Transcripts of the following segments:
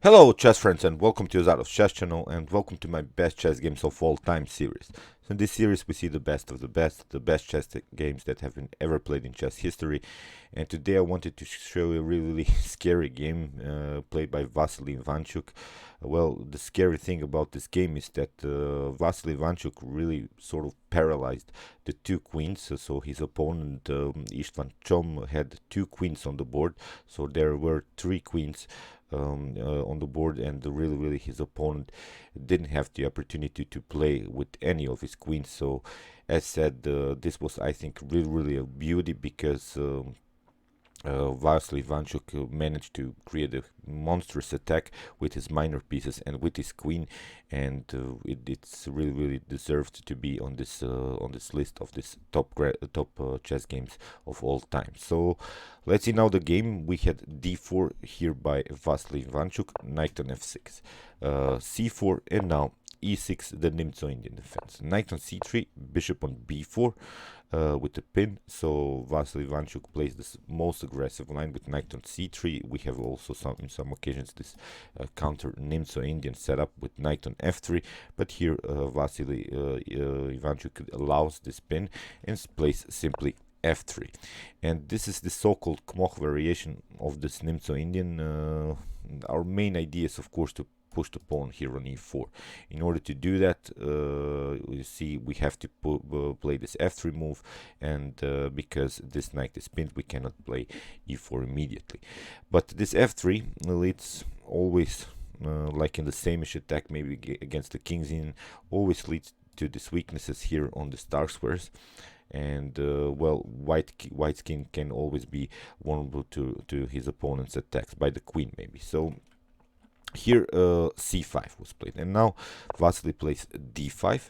Hello chess friends and welcome to Jozarov's chess channel and welcome to my best chess games of all time series. So in this series we see the best of the best chess games that have been ever played in chess history, and today I wanted to show you a really scary game played by Vassily Ivanchuk. Well, the scary thing about this game is that Vassily Ivanchuk really sort of paralyzed the two queens, so his opponent Istvan Csom had two queens on the board, so there were three queens on the board, and really his opponent didn't have the opportunity to play with any of his queens. So as said, this was, I think, really a beauty, because Vassily Ivanchuk managed to create a monstrous attack with his minor pieces and with his queen, and it's really deserved to be on this list of this top chess games of all time. So let's see now the game. We had d4 here by Vassily Ivanchuk, knight on f6, c4, and now e6, the Nimzo-Indian defense. Knight on c3, bishop on b4 with the pin. So Vassily Ivanchuk plays this most aggressive line with knight on c3. We have also in some occasions this counter Nimzo-Indian setup with knight on f3, but here Vassily Ivanchuk allows this pin and plays simply f3, and this is the so-called Kmoch variation of this Nimzo-Indian. Our main idea is, of course, to push the pawn here on e4. In order to do that, you see we have to play this f3 move, and because this knight is pinned, we cannot play e4 immediately. But this f3 leads always, like in the same-ish attack, maybe against the king's in, always leads to these weaknesses here on the star squares. And well, white's king can always be vulnerable to his opponent's attacks by the queen, maybe. So here c5 was played, and now Vasily plays d5,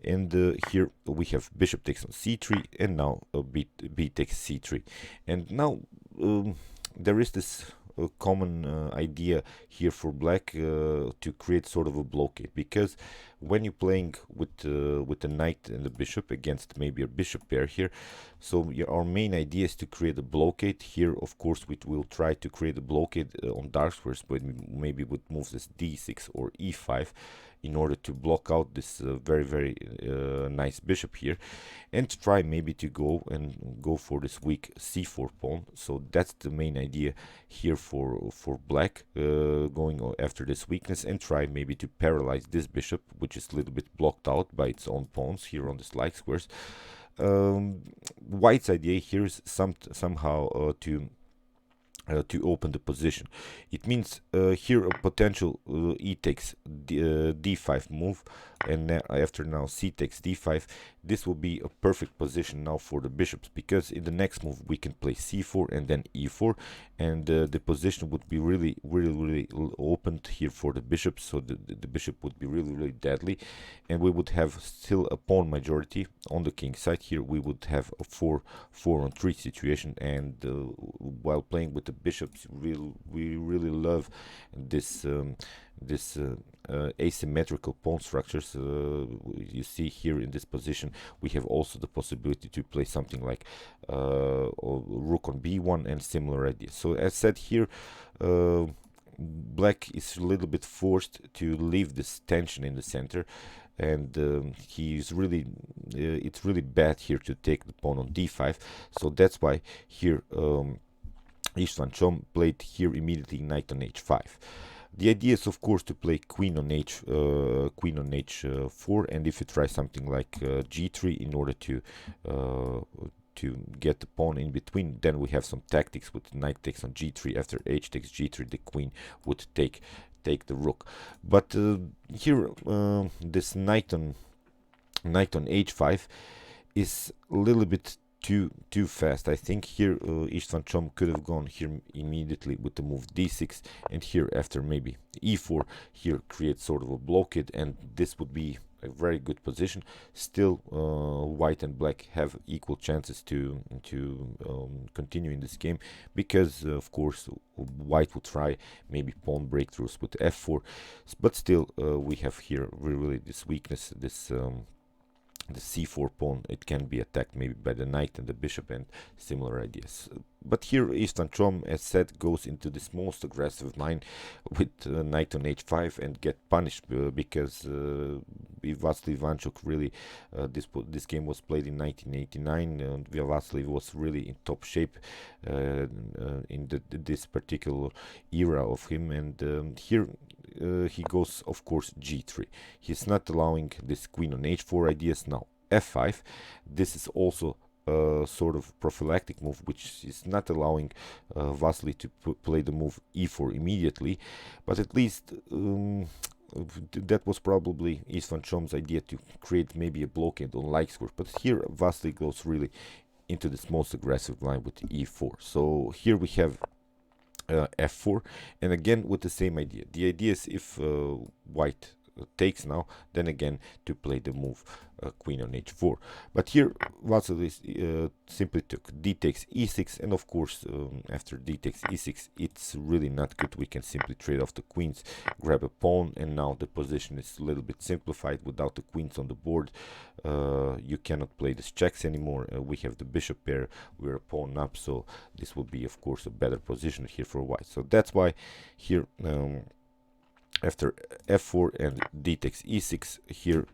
and here we have bishop takes on c3, and now b takes c3, and now there is this common idea here for black to create sort of a blockade, because when you're playing with the knight and the bishop against maybe a bishop pair here, so our main idea is to create a blockade here. Of course, we will try to create a blockade on dark squares, but maybe with moves as d6 or e5 in order to block out this very nice bishop here, and try maybe to go for this weak c4 pawn. So that's the main idea here for black, going after this weakness and try maybe to paralyze this bishop, which is a little bit blocked out by its own pawns here on the light squares. White's idea here is somehow to open the position. It means here a potential e takes d5 move, and after now c takes d5. This will be a perfect position now for the bishops, because in the next move we can play c4 and then e4, and the position would be really opened here for the bishops. So the bishop would be really deadly, and we would have still a pawn majority on the king side. Here we would have a 4-on-3 situation, and while playing with the bishops, we really love this asymmetrical pawn structures. You see here in this position we have also the possibility to play something like rook on b1 and similar ideas. So as said here, black is a little bit forced to leave this tension in the center, and he's really it's really bad here to take the pawn on d5. So that's why here Istvan Csom played here immediately knight on h5. The idea is, of course, to play queen on h4, and if you try something like g3 in order to get the pawn in between, then we have some tactics with knight takes on g3. After h takes g3, the queen would take the rook. But here this knight on h5 is a little bit too fast. I think here Istvan Csom could have gone here immediately with the move d6, and here after maybe e4 here create sort of a blockade, and this would be a very good position. Still white and black have equal chances to continue in this game, because of course white would try maybe pawn breakthroughs with f4, but still we have here really this weakness, this the c4 pawn. It can be attacked maybe by the knight and the bishop and similar ideas. but here Istvan Csom, as said, goes into this most aggressive line with knight on h5 and get punished because Vassily Ivanchuck really this game was played in 1989 and Vassily was really in top shape in this particular era of him, and here he goes, of course, g3. He's not allowing this queen on h4 ideas. Now f5. This is also a sort of prophylactic move, which is not allowing Vasily to play the move e4 immediately, but at least that was probably Istvan Csom idea to create maybe a blockade on like square. But here Vasily goes really into this most aggressive line with e4. So here we have f4, and again with the same idea. The idea is if white takes now, then again to play the move queen on h4. But here Vasily simply took d takes e6, and of course after d takes e6 it's really not good. We can simply trade off the queens, grab a pawn, and now the position is a little bit simplified. Without the queens on the board you cannot play these checks anymore. We have the bishop pair, we're a pawn up, so this will be of course a better position here for white. So that's why here after f4 and d takes e6, here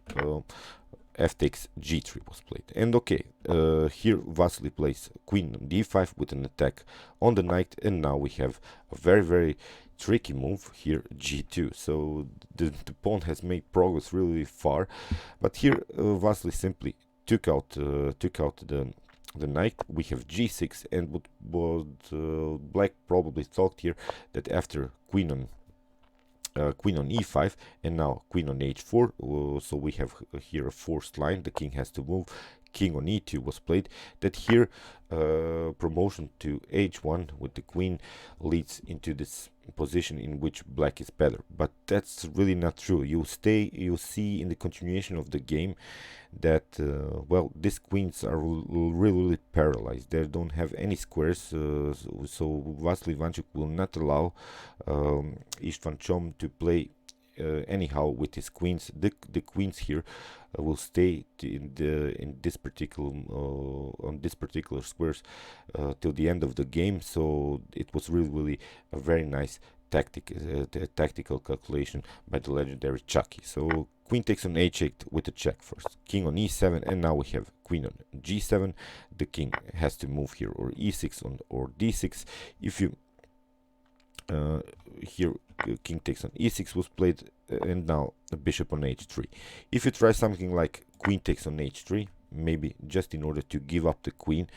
f takes g3 was played. And okay, here Vasily plays queen on d5 with an attack on the knight, and now we have a very tricky move here, g2. So the pawn has made progress really far, but here Vasily simply took out the knight. We have g6, and what black probably thought here that after queen on e5 and now queen on h4, so we have here a forced line. The king has to move. King on e2 was played. That here promotion to h1 with the queen leads into this position in which black is better, but that's really not true. You'll see in the continuation of the game that well, these queens are really paralyzed. They don't have any squares, so Vassily Ivanchuk will not allow Istvan Csom to play anyhow with his queens. The queens here will stay in this particular on this particular squares till the end of the game. So it was really a very nice tactical calculation by the legendary Chucky. So queen takes on h8 with a check first, king on e7, and now we have queen on g7. The king has to move here, or e6 or d6. If you here king takes on e6 was played, and now a bishop on h3. If you try something like queen takes on h3, maybe just in order to give up the queen,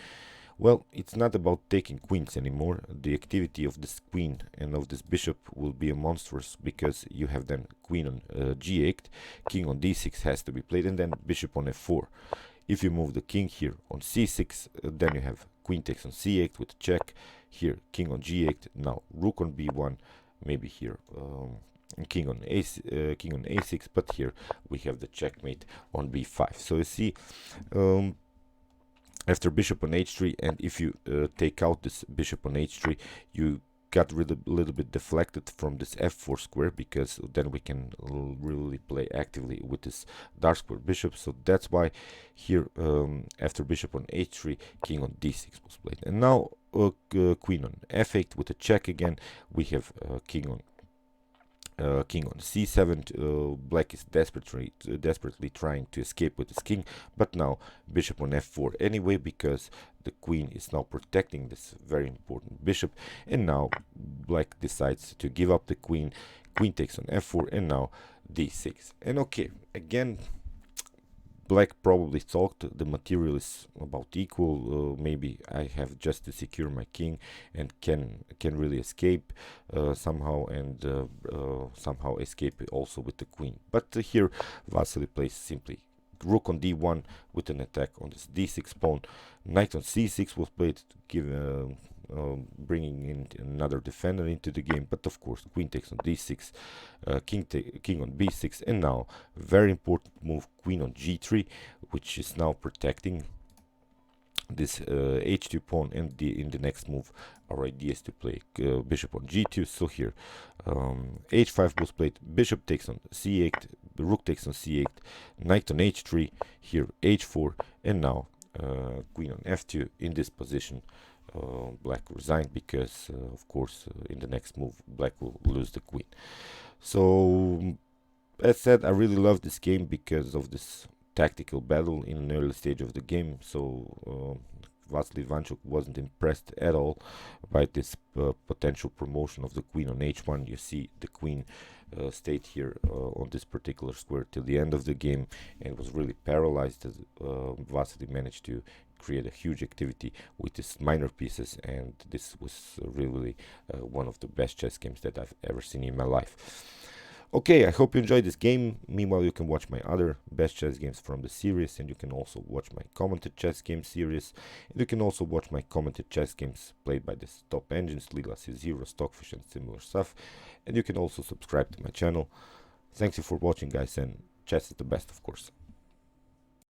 well, it's not about taking queens anymore. The activity of this queen and of this bishop will be a monstrous, because you have then queen on g8, king on d6 has to be played, and then bishop on f4. If you move the king here on c6, then you have queen takes on c8 with a check. Here king on g8, now rook on b1, maybe here king on a6, but here we have the checkmate on b5. So you see, after bishop on h3, and if you take out this bishop on h3, you got rid of a little bit deflected from this f4 square, because then we can really play actively with this dark square bishop. So that's why here after bishop on h3, king on d6 was played. And now queen on f8 with a check again. We have king on c7. Black is desperately trying to escape with his king, but now bishop on f4 anyway, because the queen is now protecting this very important bishop. And now black decides to give up the queen. Queen takes on f4, and now d6. And okay, again, black probably thought the material is about equal. Maybe I have just to secure my king and can really escape somehow, and somehow escape also with the queen. But here Vasily plays simply rook on d1 with an attack on this d6 pawn. Knight on c6 was played to give bringing in another defender into the game, but of course queen takes on d6, king on b6, and now very important move, queen on g3, which is now protecting this h2 pawn. And in the next move our idea is to play bishop on g2. So here h5 was played, bishop takes on c8, rook takes on c8, knight on h3, here h4, and now queen on f2. In this position Black resigned because, of course, in the next move, Black will lose the queen. So, as said, I really love this game because of this tactical battle in an early stage of the game. So, Vassily Ivanchuk wasn't impressed at all by this potential promotion of the queen on h1. You see the queen stayed here on this particular square till the end of the game and was really paralyzed. As Vassily managed to create a huge activity with his minor pieces, and this was really one of the best chess games that I've ever seen in my life. Okay, I hope you enjoyed this game. Meanwhile, you can watch my other best chess games from the series, and you can also watch my commented chess game series. And you can also watch my commented chess games played by the top engines, Lila C0, Stockfish, and similar stuff. And you can also subscribe to my channel. Thanks you for watching, guys, and chess is the best, of course.